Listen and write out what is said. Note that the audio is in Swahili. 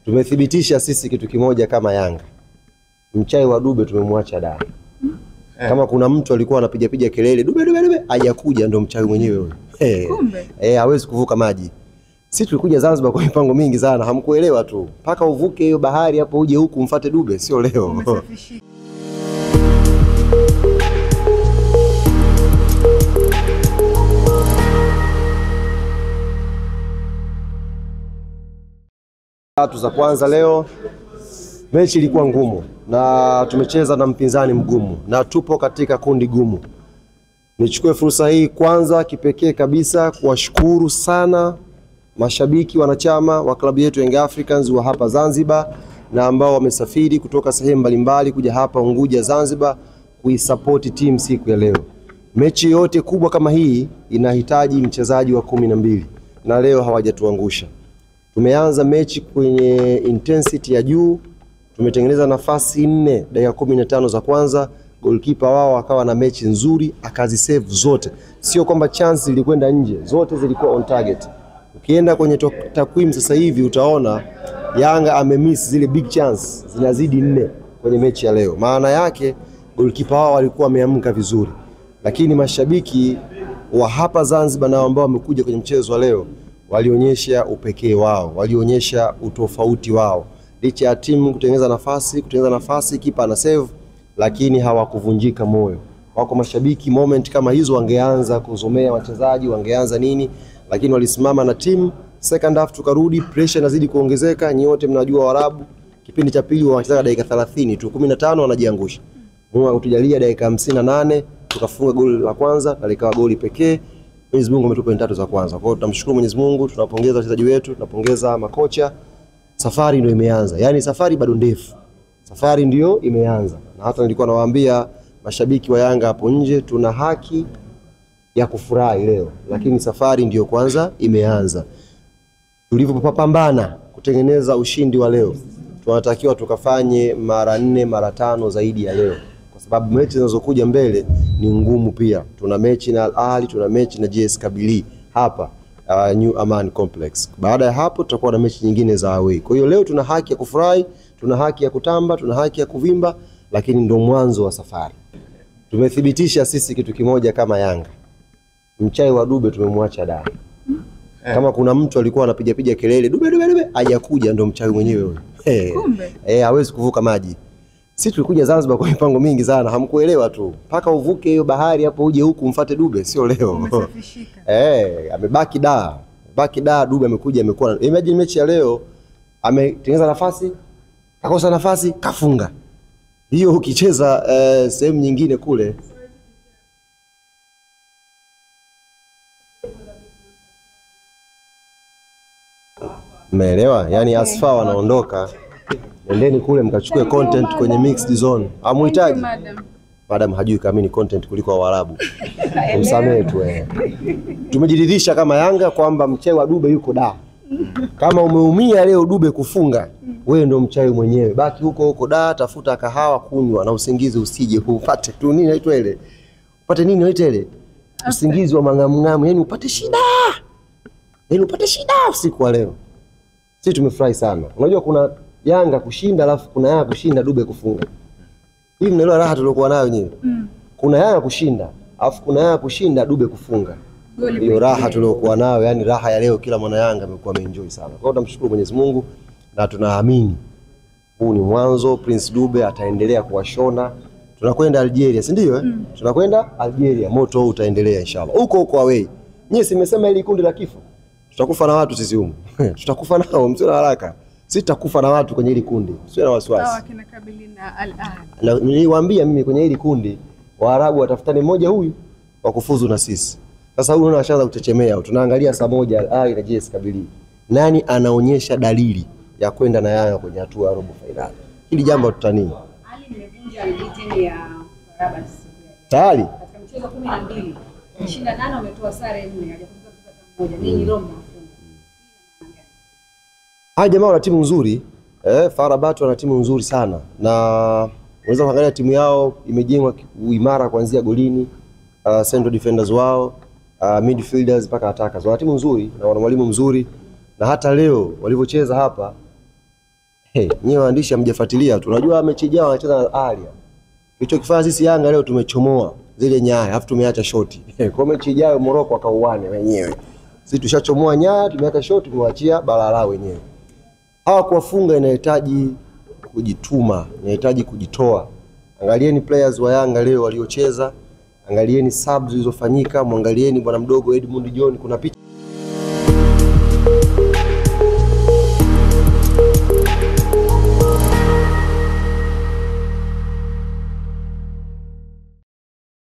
Tumethibitisha sisi kitu kimoja kama Yanga. Mchai wa Dube tumemwacha da. Kama kuna mtu alikuwa anapiga kelele Dube hajakuja, ndo mchai mwenyewe huyo. Kumbe hawezi kuvuka maji. Sisi tulikuja Zanzibar kwa mipango mingi sana, hamkuelewa tu. Paka uvuke hiyo bahari hapo uje huku mfate Dube, sio leo. Tatu za kwanza leo, mechi ilikuwa ngumu na tumecheza na mpinzani mgumu na tupo katika kundi gumu. Nichukue fursa hii kwanza kipekee kabisa kuwashukuru sana mashabiki wanachama wa klabu yetu Young Africans wa hapa Zanzibar na ambao wamesafiri kutoka sehemu mbalimbali kuja hapa Unguja Zanzibar kuisupport team siku ya leo. Mechi yote kubwa kama hii inahitaji mchezaji wa 12 na leo hawajatuangusha. Tumeanza mechi kwenye intensity ya juu, tumetengeneza nafasi 4 dakika 15 za kwanza, goalkeeper wao akawa na mechi nzuri, akazisave zote. Sio kwamba chance zilikwenda nje, zote zilikuwa on target. Ukienda kwenye takwimu sasa hivi utaona Yanga amemiss zile big chance zinazidi 4 kwenye mechi ya leo. Maana yake goalkeeper wao walikuwa wameamka vizuri. Lakini mashabiki wa hapa Zanzibar na ambao wamekuja kwenye mchezo wa leo walionyesha upekee wao, walionyesha utofauti wao. Licha ya timu kutengeneza nafasi, kipa ana save, lakini hawakuvunjika moyo. Wako mashabiki moment kama hizo wangeanza kuzomea wachezaji, wangeanza nini, lakini walisimama na timu. Second half tukarudi, pressure inazidi kuongezeka. Nyote mnajua Waarabu, kipindi cha pili wanacheza dakika 30 tu, 15 wanajiangusha. Mungu kutujalia dakika 58 tukafunga goli la kwanza na likawa goli pekee. Mwenyezi Mungu ametupa 3 za kwanza. Kwa hiyo tunamshukuru Mwenyezi Mungu, tunapongeza wachezaji wetu, tunapongeza makocha. Safari ndio imeanza. Yaani safari bado ndefu. Safari ndio imeanza. Na hata nilikuwa nawaambia mashabiki wa Yanga hapo nje, tuna haki ya kufurahi leo, lakini safari ndio kwanza imeanza. Tulivyopambana kutengeneza ushindi wa leo, tunatakiwa tukafanye mara 4 mara 5 zaidi ya leo. Kwa sababu mechi zinazokuja mbele ni ngumu pia. Tuna mechi na Al Ahly, tuna mechi na JS Kabylie hapa New Aman Complex. Baada ya hapo tutakuwa na mechi nyingine za away. Kwa hiyo leo tuna haki ya kufurahi, tuna haki ya kutamba, tuna haki ya kuvimba, lakini ndio mwanzo wa safari. Tumethibitisha sisi kitu kimoja kama Yanga. Mchai wa Dube tumemwacha da. Kama kuna mtu alikuwa anapiga kelele Dube hajakuja, ndo mchai mwenyewe huyo. Kumbe hawezi kuvuka maji. Sisi tulikuja Zanzibar kwa mipango mingi sana, hamkuelewa tu. Paka uvuke hiyo bahari hapo uje huku mfate Dube, sio leo. Amebaki da. Baki da, Dube amekuja amekuwa. Imagine mechi ya leo ametengeneza nafasi, akakosa nafasi, kafunga. Hiyo ukicheza sehemu nyingine kule. Umeelewa? Yaani Asfa wanaondoka. Nendeni kule mkachukue content kwenye mixed zone. Hamuhitaji. Madam hajui kama ni content kuliko Waarabu. Msamehe tu Tumejiridhisha kama Yanga kwamba mchai wa Dube yuko da. Kama umeumia leo Dube kufunga, wewe ndo mchai mwenyewe. Baki huko da, tafuta kahawa kunywa na usingizi usije upate tu nini inaitwa ile. Upate nini inaitwa ile? Usingizi wa mangamngamu, yani upate shida. Yani upate shida usiku wa leo. Sisi tumefurahi sana. Unajua kuna Yanga kushinda alafu kuna Yanga kushinda Dube kufunga. Hivi mnaelewa raha tuliokuwa nayo wenyewe. Kuna Yanga kushinda, alafu kuna Yanga kushinda Dube kufunga. Hiyo raha tuliokuwa nayo, yani raha ya leo kila mwana Yanga amekuwa ameenjoy sana. Kwa hiyo tunamshukuru Mwenyezi Mungu na tunaamini huu ni mwanzo. Prince Dube ataendelea kuwashona. Tunakwenda Algeria, si ndio Tunakwenda Algeria. Moto huu utaendelea inshallah. Huko away. Nyie simesema ili kundi la kifo. Tutakufa na watu sisi humu. Tutakufa nao, msio na haraka. Sisi tutakufa na watu kwenye hili kundi. Sio na wasiwasi. Sawa kina Kabylie na Al Ahly. Niliwaambia mimi kwenye hili kundi Waarabu watafutane mmoja huyu wa kufuzu na sisi. Sasa huyu anashaanza kuchechemea. Tunaangalia saa moja Al Ahly na JS Kabylie. Nani anaonyesha dalili ya kwenda na Yanga kwenye hatua ya robo finali? Hili jambo tutanii. Ali imevunja meeting ya Rabat. Tayari? Katika mchezo 12. Kushinda 8 wametoa sare 4. Hajakutoka hata moja. Ninyi Roma. Jamaa wana timu nzuri. Rabat wana timu nzuri sana. Na unaweza kuangalia timu yao imejengwa uimara kuanzia golini, central defenders wao, midfielders mpaka attackers. Wana timu nzuri na wana mwalimu mzuri. Na hata leo walivyocheza hapa Nyewe waandishi hamjafuatilia tu. Unajua mechi ijayo wanacheza na Al Ahly. Kilichokifanya sisi Yanga leo tumechomoa zile nyaya, alafu tumeacha shoti. Kwa mechi ijayo Morocco akauane wenyewe. Sisi tushachomoa nyaya, tumeacha shoti, tumewachia balala wenyewe. Hawa kuwafunga inahitaji kujituma, inahitaji kujitoa. Angalieni players wa Yanga leo waliocheza, angalieni subs zilizofanyika, muangalieni bwana mdogo Edmund John, kuna picha